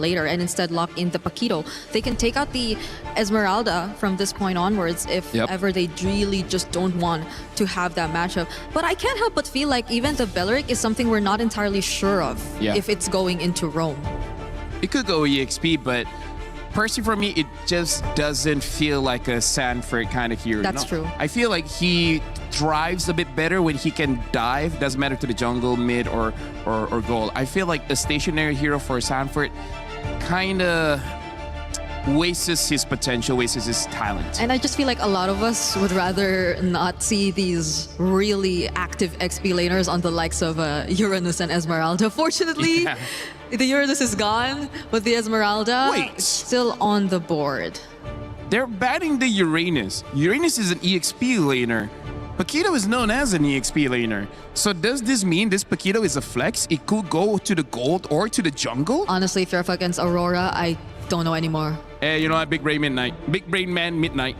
later and instead lock in the Paquito. They can take out the Esmeralda from this point onwards if ever they really just don't want to have that matchup. But I can't help but feel like even the Belleric is something we're not entirely sure of if it's going into Rome. It could go EXP, but personally for me, it just doesn't feel like a Sanford kind of hero. That's true. I feel like he drives a bit better when he can dive. Doesn't matter to the jungle, mid, or gold. I feel like a stationary hero for Sanford kind of wastes his potential, wastes his talent. And I just feel like a lot of us would rather not see these really active XP laners on the likes of Uranus and Esmeralda. Fortunately, the Uranus is gone, but the Esmeralda is still on the board. They're banning the Uranus. Uranus is an EXP laner. Paquito is known as an EXP laner. So does this mean this Paquito is a flex? It could go to the gold or to the jungle? Honestly, if you're up against Aurora, I don't know anymore. Hey, you know what? Big Brain Midnight. Big Brain Man Midnight.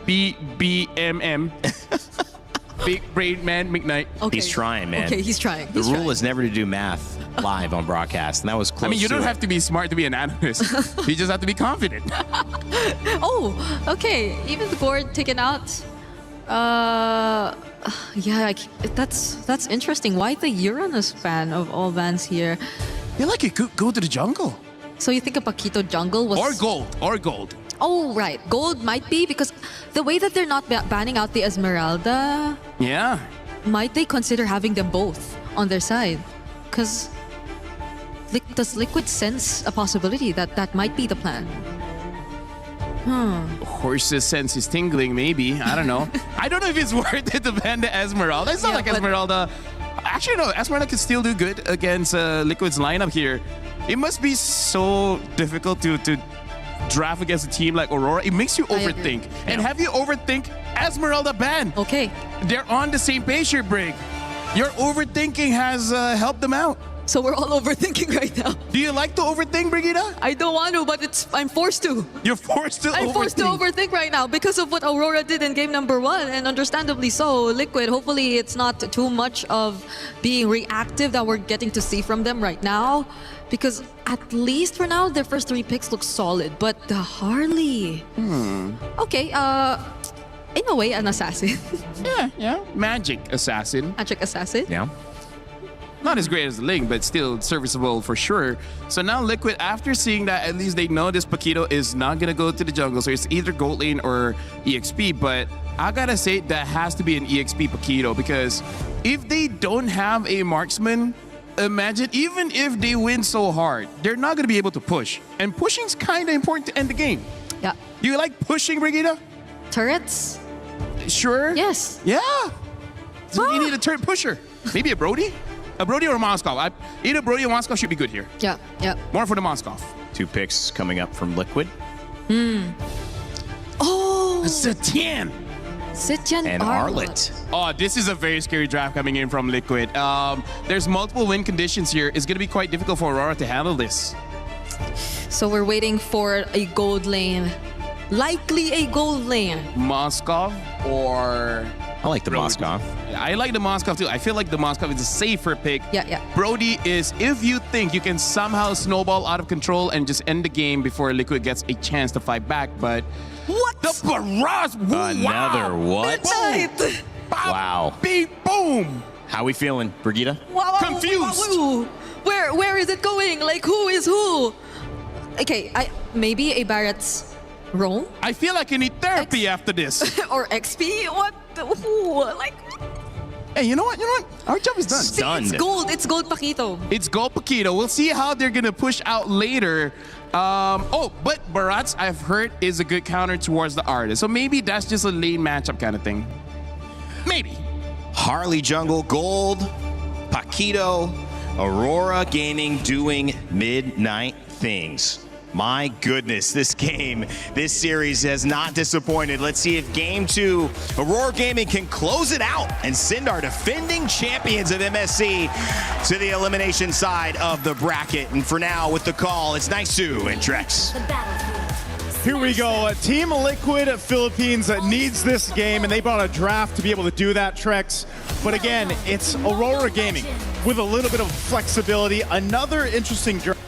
BBMM. Big Brain Man Midnight. Okay. He's trying, man. Okay, he's trying. The rule is never to do math live on broadcast, and that was close. I mean, you don't have to be smart to be an analyst. You just have to be confident. Oh, okay. Even the board taken out. Yeah, that's interesting. Why the Uranus fan of all bans here? I feel like it could go to the jungle. So you think a Paquito jungle was... Or gold. Oh, right. Gold might be because the way that they're not banning out the Esmeralda... Yeah. Might they consider having them both on their side? Because does Liquid sense a possibility that that might be the plan? Horse's sense is tingling, maybe. I don't know. I don't know if it's worth it to ban the Esmeralda. It's not like Esmeralda... Actually, no. Esmeralda could still do good against Liquid's lineup here. It must be so difficult to draft against a team like Aurora. It makes you overthink. And have you overthink Esmeralda ban? Okay. They're on the same page here, Brig. Your overthinking has helped them out. So we're all overthinking right now. Do you like to overthink, Brigida? I don't want to, but I'm forced to. You're forced to I'm forced to overthink right now because of what Aurora did in game number 1, and understandably so. Liquid, hopefully it's not too much of being reactive that we're getting to see from them right now, because at least for now, their first 3 picks look solid, but the Harley... Okay, in a way, an assassin. Yeah. Magic assassin. Magic assassin? Yeah. Not as great as the Link, but still serviceable for sure. So now Liquid, after seeing that, at least they know this Paquito is not going to go to the jungle. So it's either gold lane or EXP. But I got to say, that has to be an EXP Paquito, because if they don't have a marksman, imagine, even if they win so hard, they're not going to be able to push. And pushing's kind of important to end the game. Yeah. Do you like pushing, Brigida? Turrets? Sure. Yes. Yeah. So you need a turret pusher. Maybe a Brody? A Brody or a Moskov? Either Brody or Moskov should be good here. Yeah. More for the Moskov. 2 picks coming up from Liquid. Oh! Zetian! Zetian And Arlet. Oh, this is a very scary draft coming in from Liquid. There's multiple win conditions here. It's going to be quite difficult for Aurora to handle this. So we're waiting for a gold lane. Likely a gold lane. Moskov or... I like the Moskov. Yeah, I like the Moskov too. I feel like the Moskov is a safer pick. Yeah. Brody is, if you think you can somehow snowball out of control and just end the game before Liquid gets a chance to fight back, but... What? The barrage! Another what? Midnight. Wow. Beep, boom! How we feeling, Brigida? Wow. Confused. Where is it going? Like, who is who? Okay, maybe a Barrett's Rome? I feel like I need therapy after this. Or XP? What? Who? Like... Hey, you know what? Our job is done. Stunned. It's gold Paquito. It's gold Paquito. We'll see how they're going to push out later. But Barats, I've heard, is a good counter towards the artist. So maybe that's just a lane matchup kind of thing. Maybe. Harley jungle, gold, Paquito, Aurora gaming, doing midnight things. My goodness, this series has not disappointed. Let's see if Game 2, Aurora Gaming can close it out and send our defending champions of MSC to the elimination side of the bracket. And for now, with the call, it's Naisu and Trex. Here we go. Team Liquid Philippines needs this game, and they brought a draft to be able to do that, Trex. But again, it's Aurora Gaming with a little bit of flexibility. Another interesting draft.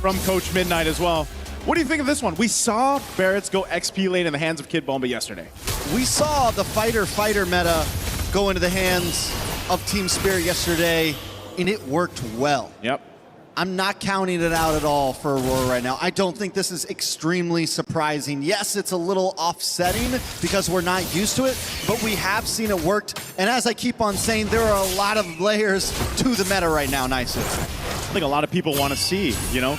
from Coach Midnight as well. What do you think of this one? We saw Barrett's go XP lane in the hands of Kid Bomba yesterday. We saw the fighter meta go into the hands of Team Spirit yesterday, and it worked well. Yep. I'm not counting it out at all for Aurora right now. I don't think this is extremely surprising. Yes, it's a little offsetting because we're not used to it, but we have seen it worked. And as I keep on saying, there are a lot of layers to the meta right now, Nicely. I think a lot of people want to see,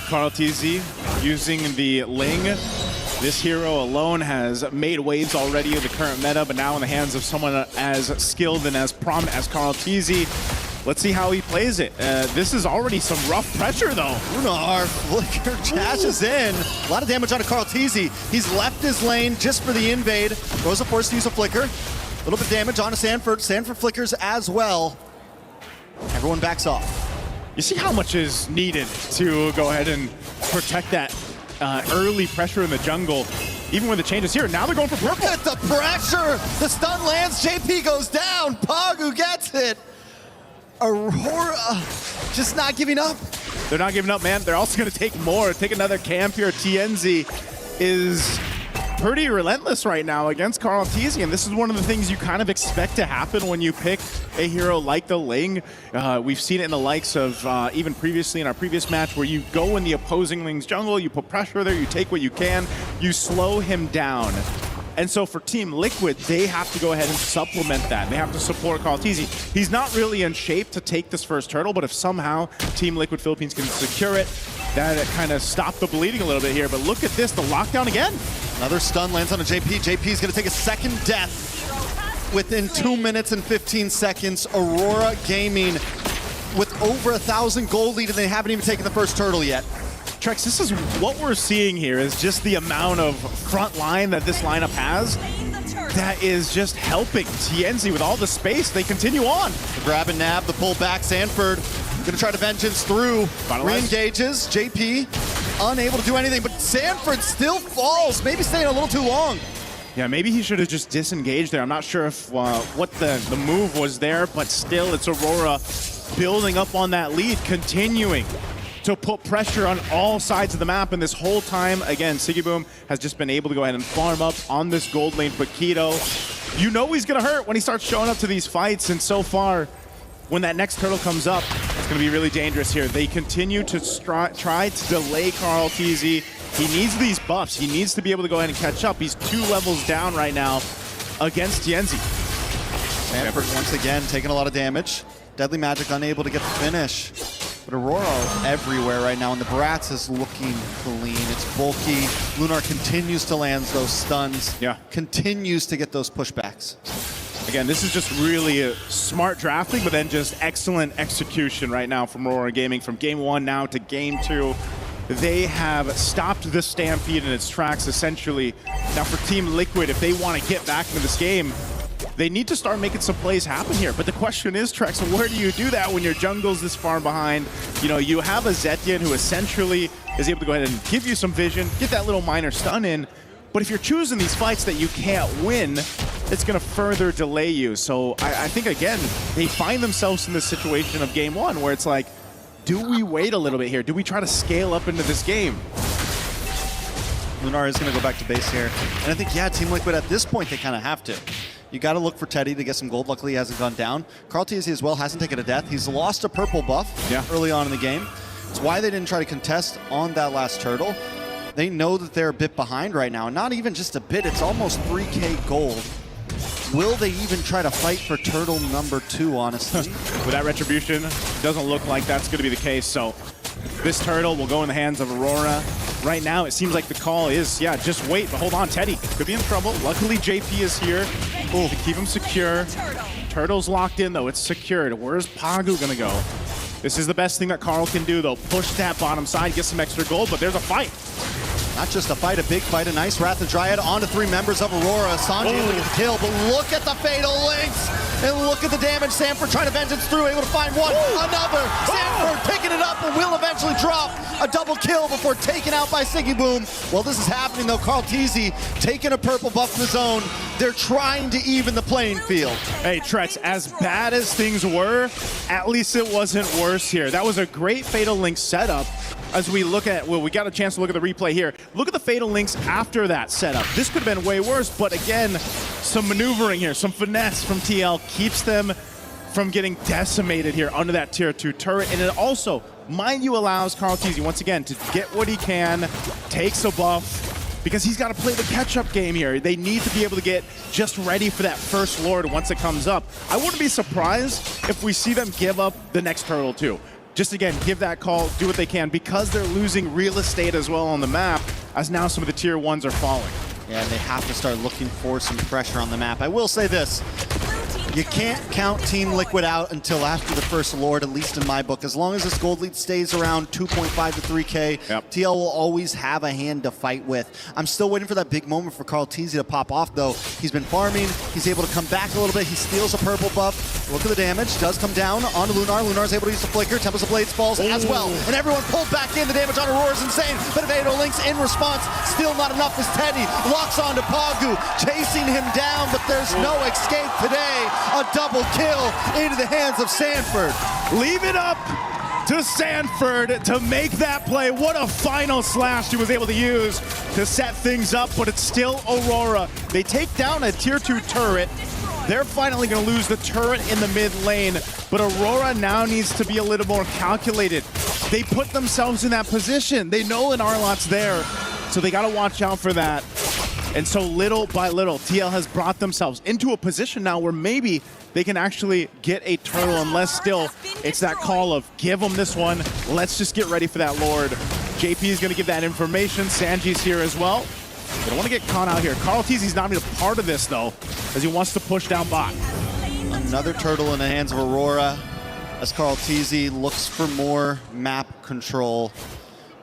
Carl TZ using the Ling. This hero alone has made waves already in the current meta, but now in the hands of someone as skilled and as prominent as Carl TZ. Let's see how he plays it. This is already some rough pressure, though. Lunar Flicker dashes in. A lot of damage on Carl TZ. He's left his lane just for the invade. Rosa forced to use a Flicker. A little bit of damage onto Sanford. Sanford flickers as well. Everyone backs off. You see how much is needed to go ahead and protect that early pressure in the jungle, even when the changes here. Now they're going for purple. Look at the pressure. The stun lands. JP goes down. Pagu gets it. Aurora just not giving up. They're not giving up, man. They're also going to take more. Take another camp here. TNZ is pretty relentless right now against Carl TZ, and this is one of the things you kind of expect to happen when you pick a hero like the Ling. We've seen it in the likes of even previously in our previous match where you go in the opposing Ling's jungle, you put pressure there, you take what you can, you slow him down. And so for Team Liquid, they have to go ahead and supplement that. They have to support Carl TZ. He's not really in shape to take this first turtle, but if somehow Team Liquid Philippines can secure it, that kind of stopped the bleeding a little bit here. But look at this, the lockdown again. Another stun lands on a JP. JP is going to take a second death within 2 minutes and 15 seconds. Aurora Gaming with over 1,000 gold lead, and they haven't even taken the first turtle yet. Trex, this is what we're seeing here is just the amount of front line that this lineup has that is just helping TNZ with all the space. They continue on. The grab and nab, the pull back. Sanford gonna try to vengeance through. Re-engages. JP unable to do anything, but Sanford still falls. Maybe staying a little too long. Yeah, maybe he should have just disengaged there. I'm not sure if what the move was there, but still it's Aurora building up on that lead, continuing to put pressure on all sides of the map. And this whole time, again, Sigiboom has just been able to go ahead and farm up on this gold lane Paquito. You know he's gonna hurt when he starts showing up to these fights, and so far, when that next turtle comes up, it's gonna be really dangerous here. They continue to try to delay Carl TZ. He needs these buffs. He needs to be able to go ahead and catch up. He's 2 levels down right now against TNZ. Sanford once again taking a lot of damage. Deadly Magic unable to get the finish. But Aurora everywhere right now, and the Bratz is looking clean. It's bulky. Lunar continues to land those stuns. Yeah. Continues to get those pushbacks. Again, this is just really a smart drafting, but then just excellent execution right now from Aurora Gaming. From game 1 now to game 2, they have stopped the Stampede in its tracks, essentially. Now for Team Liquid, if they want to get back into this game, they need to start making some plays happen here. But the question is, Trex, where do you do that when your jungle's this far behind? You have a Zetian who essentially is able to go ahead and give you some vision, get that little minor stun in. But if you're choosing these fights that you can't win, it's going to further delay you. So I think, again, they find themselves in this situation of game 1 where it's like, do we wait a little bit here? Do we try to scale up into this game? Lunar is going to go back to base here. And I think, yeah, Team Liquid at this point, they kind of have to. You got to look for Teddy to get some gold. Luckily, he hasn't gone down. Carl TZ as well hasn't taken a death. He's lost a purple buff early on in the game. It's why they didn't try to contest on that last turtle. They know that they're a bit behind right now. Not even just a bit, it's almost 3K gold. Will they even try to fight for turtle number 2, honestly? With that retribution, doesn't look like that's going to be the case. So this turtle will go in the hands of Aurora. Right now, it seems like the call is, yeah, just wait, but hold on, Teddy could be in trouble. Luckily, JP is here to keep him secure. Turtle's locked in, though. It's secured. Where's Pagu gonna go? This is the best thing that Carl can do, though. Push that bottom side, get some extra gold, but there's a fight. Not just a fight, a big fight. A nice Wrath of Dryad onto 3 members of Aurora. Sanji able to get the kill, but look at the fatal links. And look at the damage. Sanford trying to vengeance through, able to find one. Another. Sanford picking it up and will eventually drop a double kill before taken out by Sigiboom. Well, this is happening, though. Carl TZ taking a purple buff of his own. They're trying to even the playing field. Hey, Trex, as bad as things were, at least it wasn't worse here. That was a great Fatal Link setup. as we look at, well, we got a chance to look at the replay here. Look at the Fatal Links after that setup. This could have been way worse, but again, some maneuvering here, some finesse from TL keeps them from getting decimated here under that tier 2 turret. And it also, mind you, allows Carlteasy once again to get what he can, takes a buff, because he's got to play the catch-up game here. They need to be able to get just ready for that first Lord once it comes up. I wouldn't be surprised if we see them give up the next turtle too. Just again, give that call, do what they can, because they're losing real estate as well on the map, as now some of the tier 1s are falling. Yeah, they have to start looking for some pressure on the map. I will say this. You can't count Team Liquid out until after the first Lord, at least in my book. As long as this gold lead stays around 2.5 to 3K, TL will always have a hand to fight with. I'm still waiting for that big moment for Carlteasy to pop off, though. He's been farming. He's able to come back a little bit. He steals a purple buff. Look at the damage. Does come down onto Lunar. Lunar's able to use the flicker. Tempest of Blades falls as well. And everyone pulled back in. The damage on Aurora is insane. But Fatal Links in response. Still not enough as Teddy locks onto Pagu, chasing him down, but there's no escape today. A double kill into the hands of Sanford. Leave it up to Sanford to make that play. What a final slash he was able to use to set things up, but it's still Aurora. They take down a tier 2 turret. They're finally going to lose the turret in the mid lane, but Aurora now needs to be a little more calculated. They put themselves in that position. They know an Arlot's there, so they got to watch out for that. And so little by little, TL has brought themselves into a position now where maybe they can actually get a turtle, unless still it's that call of give them this one, let's just get ready for that Lord. JP is going to give that information. Sanji's here as well. They don't want to get caught out here. Carlteasy's not even a part of this though, as he wants to push down bot. Another turtle in the hands of Aurora as Carlteasy looks for more map control.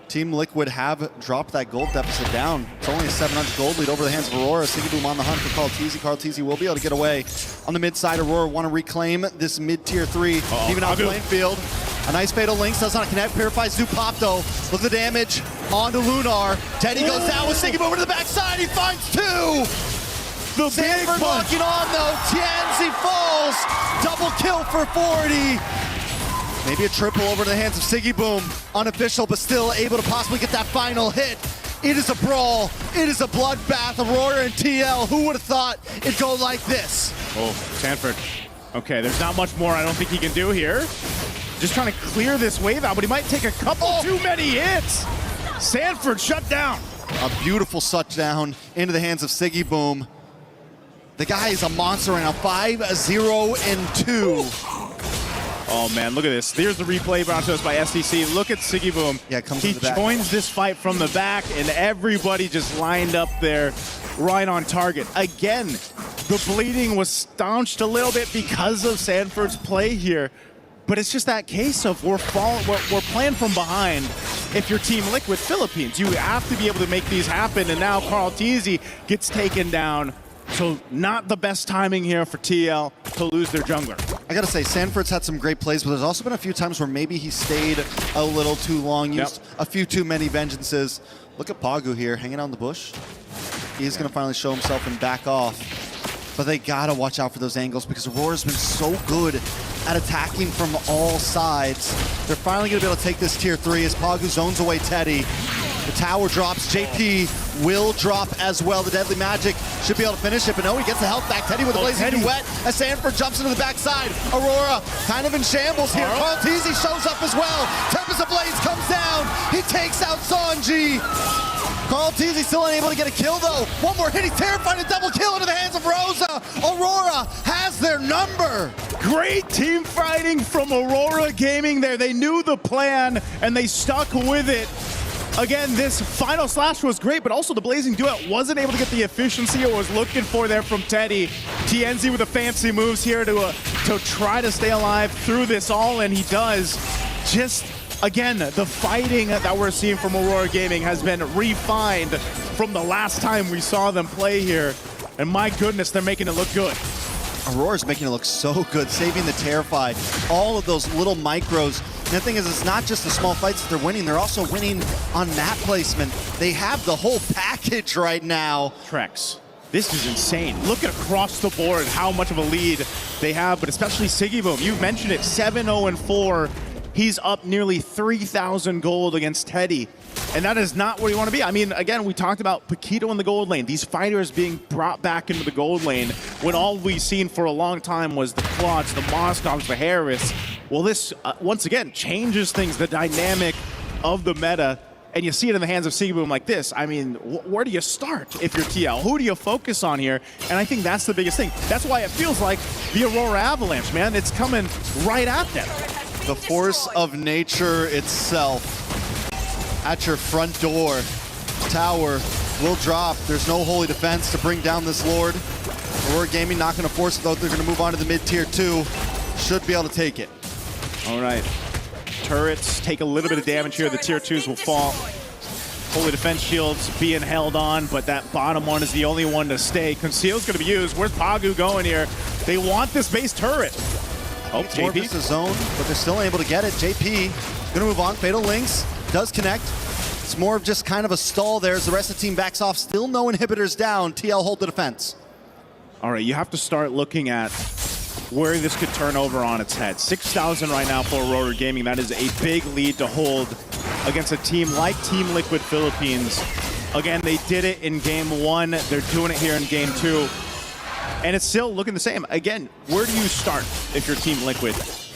Team Liquid have dropped that gold deficit down. It's only a 700 gold lead over the hands of Aurora. Sigiboom on the hunt for Carlteasy. Carlteasy will be able to get away. On the mid side, Aurora want to reclaim this mid tier 3. Even out the lane field. A nice Fatal Links does not connect. Purifies Zupop though. Look at the damage onto Lunar. Teddy goes down with Sigiboom over to the backside. He finds 2. The Sanford locking on though. Tianzi falls. Double kill for 40. Maybe a triple over to the hands of Sigiboom. Unofficial, but still able to possibly get that final hit. It is a brawl. It is a bloodbath. Aurora and TL. Who would have thought it'd go like this? Oh, Sanford. Okay, there's not much more I don't think he can do here. Just trying to clear this wave out, but he might take a couple too many hits. Sanford shut down. A beautiful shutdown into the hands of Sigiboom. The guy is a monster right now. 5-0-2. Oh man, look at this. There's the replay brought to us by SDC. Look at Sigiboom. Yeah, comes he from the back. joins this fight from the back, and everybody just lined up there right on target. Again, the bleeding was staunched a little bit because of Sanford's play here. But it's just that case of we're playing from behind. If you're Team Liquid Philippines, you have to be able to make these happen. And now Carlteasy gets taken down. So not the best timing here for TL to lose their jungler. I gotta say, Sanford's had some great plays, but there's also been a few times where maybe he stayed a little too long, used a few too many vengeances. Look at Pagu here, hanging out in the bush. He's gonna finally show himself and back off. But they gotta watch out for those angles because Aurora's been so good at attacking from all sides. They're finally gonna be able to take this tier 3 as Pagu zones away Teddy. The tower drops. JP will drop as well. The Deadly Magic should be able to finish it, but no, he gets the health back. Teddy with a blazing duet as Sanford jumps into the backside. Aurora kind of in shambles here. Carlteasy shows up as well. Tempest of Blades comes down. He takes out Sanji. Carlteasy still unable to get a kill though. One more hit. He's terrified. A double kill into the hands of Rosa. Aurora has their number. Great team fighting from Aurora Gaming there. They knew the plan and they stuck with it. Again, this final slash was great, but also the Blazing Duet wasn't able to get the efficiency it was looking for there from Teddy. TNZ with the fancy moves here to try to stay alive through this all, and he does. Just, again, the fighting that we're seeing from Aurora Gaming has been refined from the last time we saw them play here. And my goodness, they're making it look good. Aurora's making it look so good, saving the Terrified. All of those little micros. And the thing is, it's not just the small fights that they're winning, they're also winning on map placement. They have the whole package right now. Trex, this is insane. Look at across the board how much of a lead they have, but especially Sigiboom. You mentioned it, 7-0-4 He's up nearly 3,000 gold against Teddy. And that is not where you want to be. I mean, again, we talked about Paquito in the gold lane. These fighters being brought back into the gold lane when all we've seen for a long time was the Claudes, the Moscows, the Harris. Well, this, once again, changes things, the dynamic of the meta. And you see it in the hands of Sigiboom like this. I mean, where do you start if you're TL? Who do you focus on here? And I think that's the biggest thing. That's why it feels like the Aurora Avalanche, man. It's coming right at them. The force of nature itself at your front door. Tower will drop. There's no holy defense to bring down this Lord. Aurora Gaming not going to force it, though. They're going to move on to the mid-tier 2. Should be able to take it. All right. Turrets take a little bit of damage here. The tier 2s will fall. Holy defense shields being held on, but that bottom one is the only one to stay. Conceal's going to be used. Where's Pagu going here? They want this base turret. Oh, JP. It's a zone, but they're still able to get it. JP going to move on. Fatal Links does connect. It's more of just kind of a stall there as the rest of the team backs off. Still no inhibitors down. TL hold the defense. All right, you have to start looking at where this could turn over on its head. 6,000 right now for Aurora Gaming. That is a big lead to hold against a team like Team Liquid Philippines. Again, they did it in game 1. They're doing it here in game 2. And it's still looking the same. Again, where do you start if you're Team Liquid?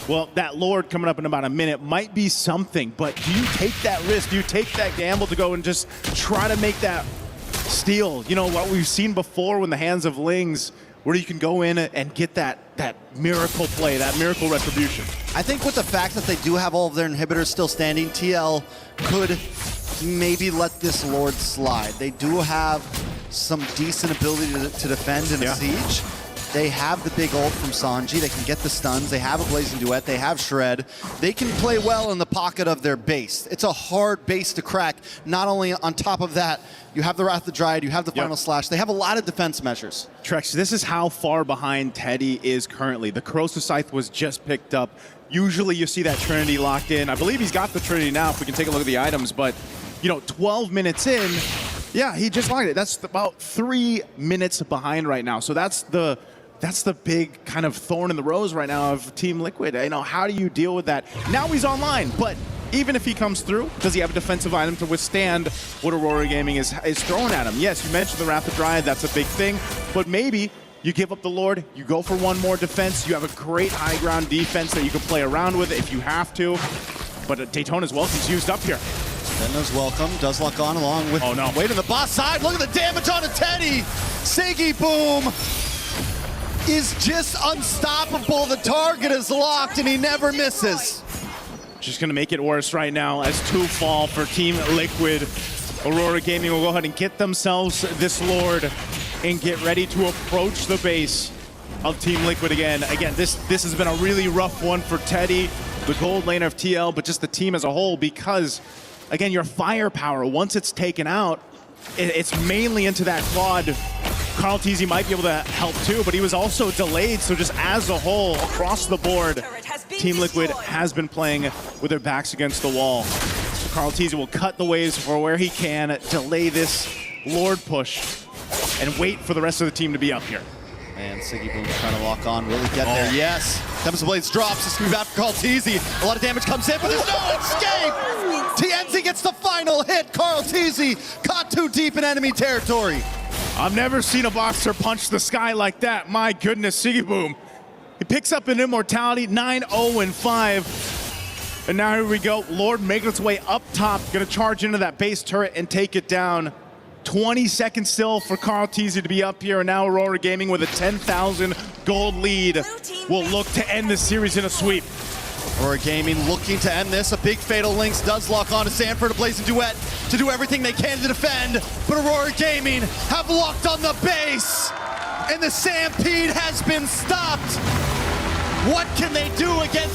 Well, that Lord coming up in about a minute might be something, but do you take that risk? Do you take that gamble to go and just try to make that steal? You know, what we've seen before in the hands of Lings, where you can go in and get that miracle play, that miracle retribution. I think with the fact that they do have all of their inhibitors still standing, TL could maybe let this Lord slide. They do have some decent ability to defend in a siege. They have the big ult from Sanji. They can get the stuns. They have a Blazing Duet. They have Shred. They can play well in the pocket of their base. It's a hard base to crack. Not only on top of that, you have the Wrath of the Dryad, you have the Final Slash. They have a lot of defense measures. Trex, this is how far behind Teddy is currently. The Corrosive Scythe was just picked up. Usually you see that Trinity locked in. I believe he's got the Trinity now if we can take a look at the items, but you know, 12 minutes in, yeah, he just locked it. That's about 3 minutes behind right now. So that's the big kind of thorn in the rose right now of Team Liquid. You know, how do you deal with that? Now he's online, but even if he comes through, does he have a defensive item to withstand what Aurora Gaming is throwing at him? Yes, you mentioned the Wrath of Dryad, that's a big thing, but maybe you give up the Lord, you go for one more defense, you have a great high ground defense that you can play around with if you have to, but Daytona's welcome's used up here. Daytona's welcome does lock on along with Wait on the boss side. Look at the damage on a Teddy. Sigiboom is just unstoppable. The target is locked and he never misses. Just gonna make it worse right now as 2 fall for Team Liquid. Aurora Gaming will go ahead and get themselves this Lord and get ready to approach the base of Team Liquid again. Again, this has been a really rough one for Teddy, the gold laner of TL, but just the team as a whole, because again, your firepower, once it's taken out, it's mainly into that Claude. Carl Teasy might be able to help too, but he was also delayed, so just as a whole, across the board, Team Liquid has been playing with their backs against the wall. So Carl Teasy will cut the waves for where he can, delay this Lord push, and wait for the rest of the team to be up here. And Sigiboom's trying to lock on. Will he get there? Yes. Tempest Blades drops. This move out for Carl Teasy. A lot of damage comes in, but there's no escape. TNZ gets the final hit. Carl Teasy caught too deep in enemy territory. I've never seen a boxer punch the sky like that. My goodness, Sigiboom. He picks up an immortality, 9-0-5. And now here we go. Lord making its way up top. Gonna charge into that base turret and take it down. 20 seconds still for Carl Teasy to be up here, and now Aurora Gaming with a 10,000 gold lead will look to end this series in a sweep. Aurora Gaming looking to end this. A big Fatal Links does lock on to Sanford, a Blazing Duet to do everything they can to defend, but Aurora Gaming have locked on the base, and the Stampede has been stopped. What can they do against